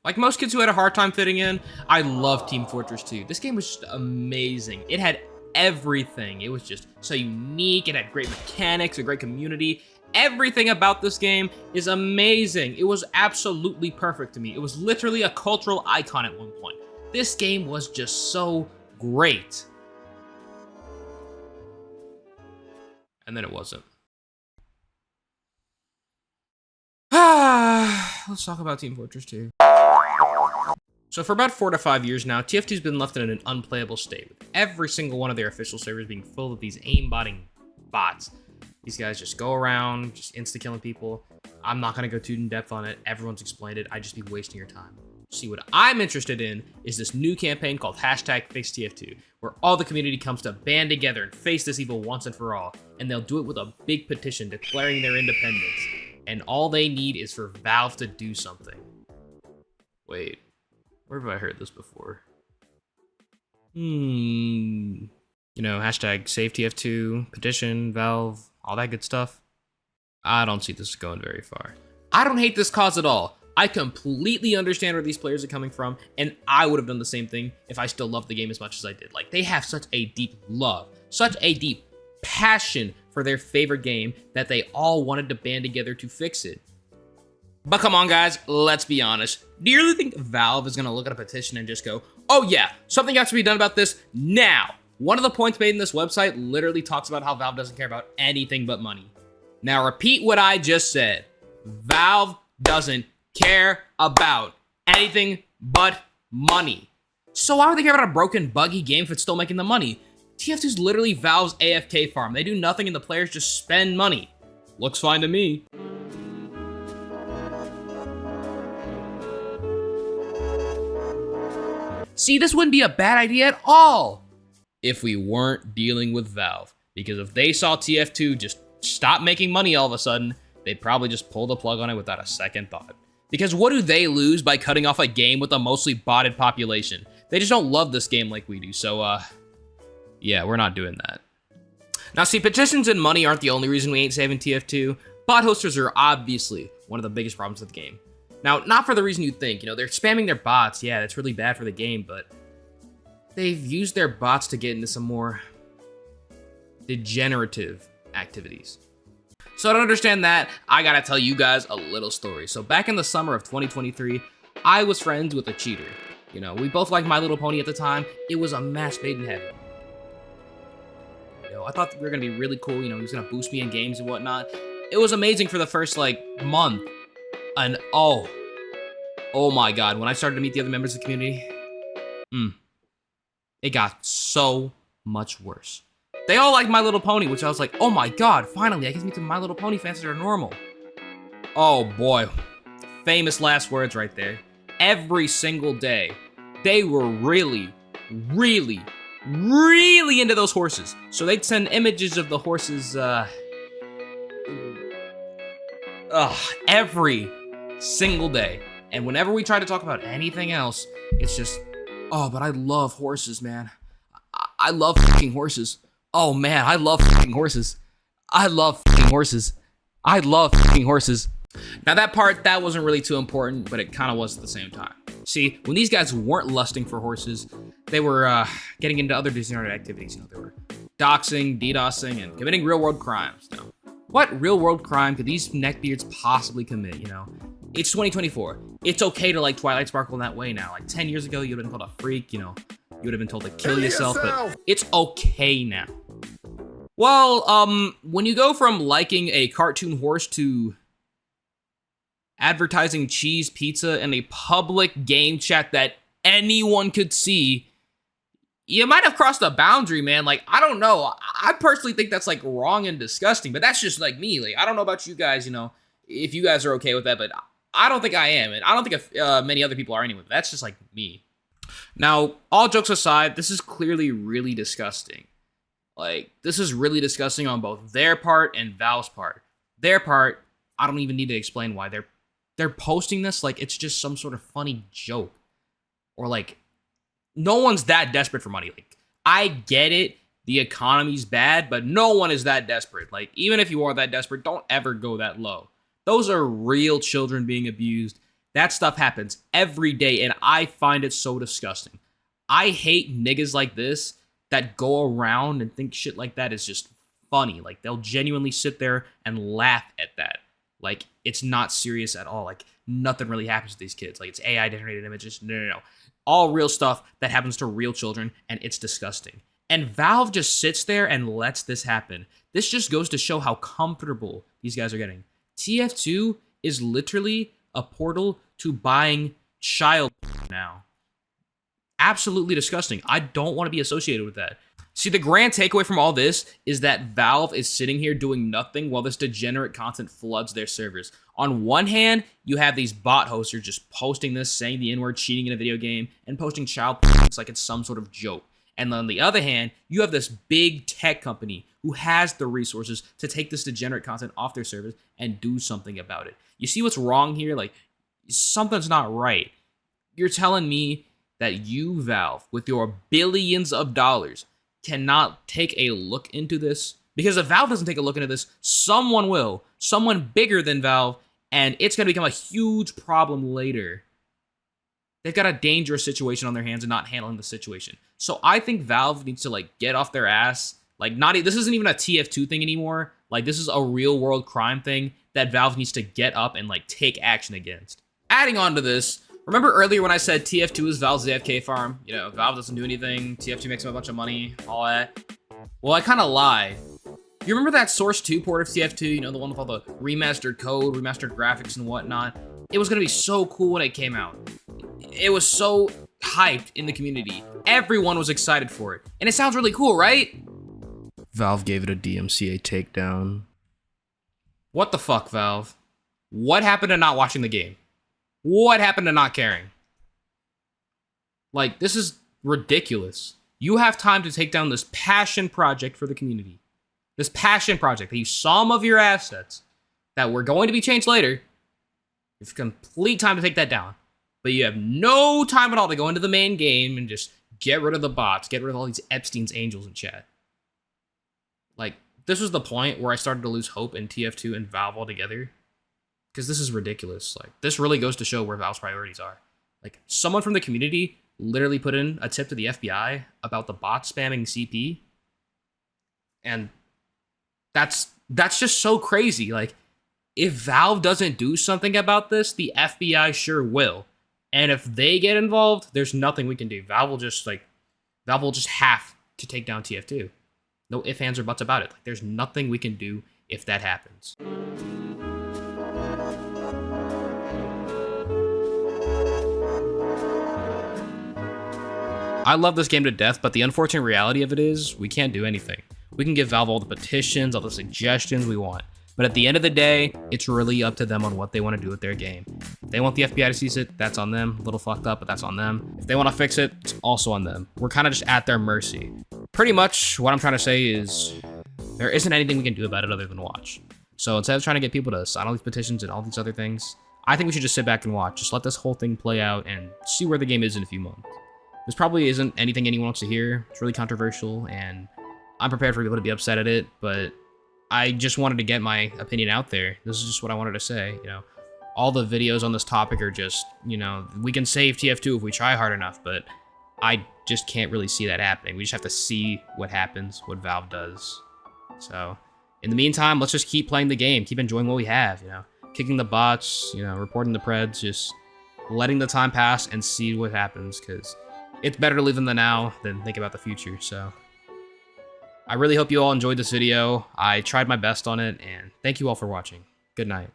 Like most kids who had a hard time fitting in, I love Team Fortress 2. This game was just amazing. It had everything. It was just so unique. It had great mechanics, a great community. Everything about this game is amazing. It was absolutely perfect to me. It was literally a cultural icon at one point. This game was just so great. And then it wasn't. Let's talk about Team Fortress 2. So for about 4 to 5 years now, TF2's been left in an unplayable state, with every single one of their official servers being filled with these aimbotting bots. These guys just go around, just insta-killing people. I'm not going to go too in-depth on it. Everyone's explained it. I'd just be wasting your time. See, what I'm interested in is this new campaign called #FixTF2, where all the community comes to band together and face this evil once and for all. And they'll do it with a big petition declaring their independence. And all they need is for Valve to do something. Wait. Where have I heard this before? You know, #SaveTF2, petition, Valve, all that good stuff. I don't see this going very far. I don't hate this cause at all. I completely understand where these players are coming from, and I would have done the same thing if I still loved the game as much as I did. Like, they have such a deep love, such a deep passion for their favorite game that they all wanted to band together to fix it. But come on, guys, let's be honest. Do you really think Valve is going to look at a petition and just go, oh yeah, something has to be done about this now? One of the points made in this website literally talks about how Valve doesn't care about anything but money. Now repeat what I just said. Valve doesn't care about anything but money. So why would they care about a broken, buggy game if it's still making the money? TF2 is literally Valve's AFK farm. They do nothing and the players just spend money. Looks fine to me. See, this wouldn't be a bad idea at all if we weren't dealing with Valve. Because if they saw TF2 just stop making money all of a sudden, they'd probably just pull the plug on it without a second thought. Because what do they lose by cutting off a game with a mostly botted population? They just don't love this game like we do, so yeah, we're not doing that. Now see, petitions and money aren't the only reason we ain't saving TF2. Bot hosters are obviously one of the biggest problems with the game. Now, not for the reason you think, you know, they're spamming their bots, yeah, that's really bad for the game, but they've used their bots to get into some more degenerative activities. So to understand that, I gotta tell you guys a little story. So back in the summer of 2023, I was friends with a cheater. You know, we both liked My Little Pony at the time. It was a match made in heaven. You know, I thought we were gonna be really cool, you know, he was gonna boost me in games and whatnot. It was amazing for the first, like, month. And oh my god, when I started to meet the other members of the community, it got so much worse. They all liked My Little Pony, which I was like, oh my god, finally, I get to meet some My Little Pony fans that are normal. Oh boy, famous last words right there. Every single day, they were really into those horses. So they'd send images of the horses, every single day. And whenever we try to talk about anything else, it's just, oh, but I love horses, man. I love fucking horses. Oh man, I love fucking horses. I love fucking horses. I love fucking horses. Now that part, that wasn't really too important, but it kind of was at the same time. See, when these guys weren't lusting for horses, they were getting into other degenerate activities. You know, they were doxing, DDoSing, and committing real-world crimes. Now, what real-world crime could these neckbeards possibly commit, you know? It's 2024. It's okay to like Twilight Sparkle in that way now. Like 10 years ago, you would have been called a freak, you know? You would have been told to kill yourself, but it's okay now. Well, when you go from liking a cartoon horse to advertising cheese pizza in a public game chat that anyone could see, you might have crossed a boundary, man. Like, I don't know. I personally think that's, like, wrong and disgusting, but that's just, like, me. Like, I don't know about you guys, you know, if you guys are okay with that, but I don't think I am, and I don't think many other people are anyway. That's just, like, me. Now, all jokes aside, this is clearly really disgusting. Like, this is really disgusting on both their part and Valve's part. Their part, I don't even need to explain why. They're posting this like it's just some sort of funny joke. Or, like, no one's that desperate for money. Like, I get it. The economy's bad, but no one is that desperate. Like, even if you are that desperate, don't ever go that low. Those are real children being abused. That stuff happens every day, and I find it so disgusting. I hate niggas like this that go around and think shit like that is just funny. Like, they'll genuinely sit there and laugh at that. Like, it's not serious at all. Like, nothing really happens to these kids. Like, it's AI generated images. No. All real stuff that happens to real children, and it's disgusting. And Valve just sits there and lets this happen. This just goes to show how comfortable these guys are getting. TF2 is literally a portal to buying child now. Absolutely disgusting. I don't want to be associated with that. See, the grand takeaway from all this is that Valve is sitting here doing nothing while this degenerate content floods their servers. On one hand, you have these bot hosters just posting this, saying the N-word, cheating in a video game, and posting child pics like it's some sort of joke. And on the other hand, you have this big tech company who has the resources to take this degenerate content off their servers and do something about it. You see what's wrong here? Like, something's not right. You're telling me that you, Valve, with your billions of dollars, cannot take a look into this? Because if Valve doesn't take a look into this, someone will. Someone bigger than Valve, and it's going to become a huge problem later. They've got a dangerous situation on their hands and not handling the situation. So I think Valve needs to, like, get off their ass. Like, this isn't even a TF2 thing anymore. Like, this is a real world crime thing that Valve needs to get up and, like, take action against. Adding on to this, remember earlier when I said TF2 is Valve's AFK farm? You know, Valve doesn't do anything, TF2 makes them a bunch of money, all that. Well, I kind of lied. You remember that Source 2 port of TF2? You know, the one with all the remastered code, remastered graphics and whatnot? It was going to be so cool when it came out. It was so hyped in the community. Everyone was excited for it. And it sounds really cool, right? Valve gave it a DMCA takedown. What the fuck, Valve? What happened to not watching the game? What happened to not caring? Like, this is ridiculous. You have time to take down this passion project for the community. This passion project that you some of your assets that were going to be changed later. You have complete time to take that down. But you have no time at all to go into the main game and just get rid of the bots, get rid of all these Epstein's angels in chat. Like, this was the point where I started to lose hope in TF2 and Valve altogether. Because this is ridiculous. Like, this really goes to show where Valve's priorities are. Like, someone from the community literally put in a tip to the FBI about the bot spamming CP. And that's just so crazy. Like, if Valve doesn't do something about this, the FBI sure will. And if they get involved, there's nothing we can do. Valve will just have to take down TF2. No ifs, ands, or buts about it. Like, there's nothing we can do if that happens. I love this game to death, but the unfortunate reality of it is we can't do anything. We can give Valve all the petitions, all the suggestions we want. But at the end of the day, it's really up to them on what they want to do with their game. If they want the FBI to seize it, that's on them. A little fucked up, but that's on them. If they want to fix it, it's also on them. We're kind of just at their mercy. Pretty much what I'm trying to say is there isn't anything we can do about it other than watch. So instead of trying to get people to sign all these petitions and all these other things, I think we should just sit back and watch. Just let this whole thing play out and see where the game is in a few months. This probably isn't anything anyone wants to hear. It's really controversial, and I'm prepared for people to be upset at it, but I just wanted to get my opinion out there. This is just what I wanted to say, you know. All the videos on this topic are just, you know, we can save TF2 if we try hard enough, but I just can't really see that happening. We just have to see what happens, what Valve does. So, in the meantime, let's just keep playing the game, keep enjoying what we have, you know. Kicking the bots, you know, reporting the preds, just letting the time pass and see what happens, because it's better to live in the now than think about the future, so. I really hope you all enjoyed this video. I tried my best on it, and thank you all for watching. Good night.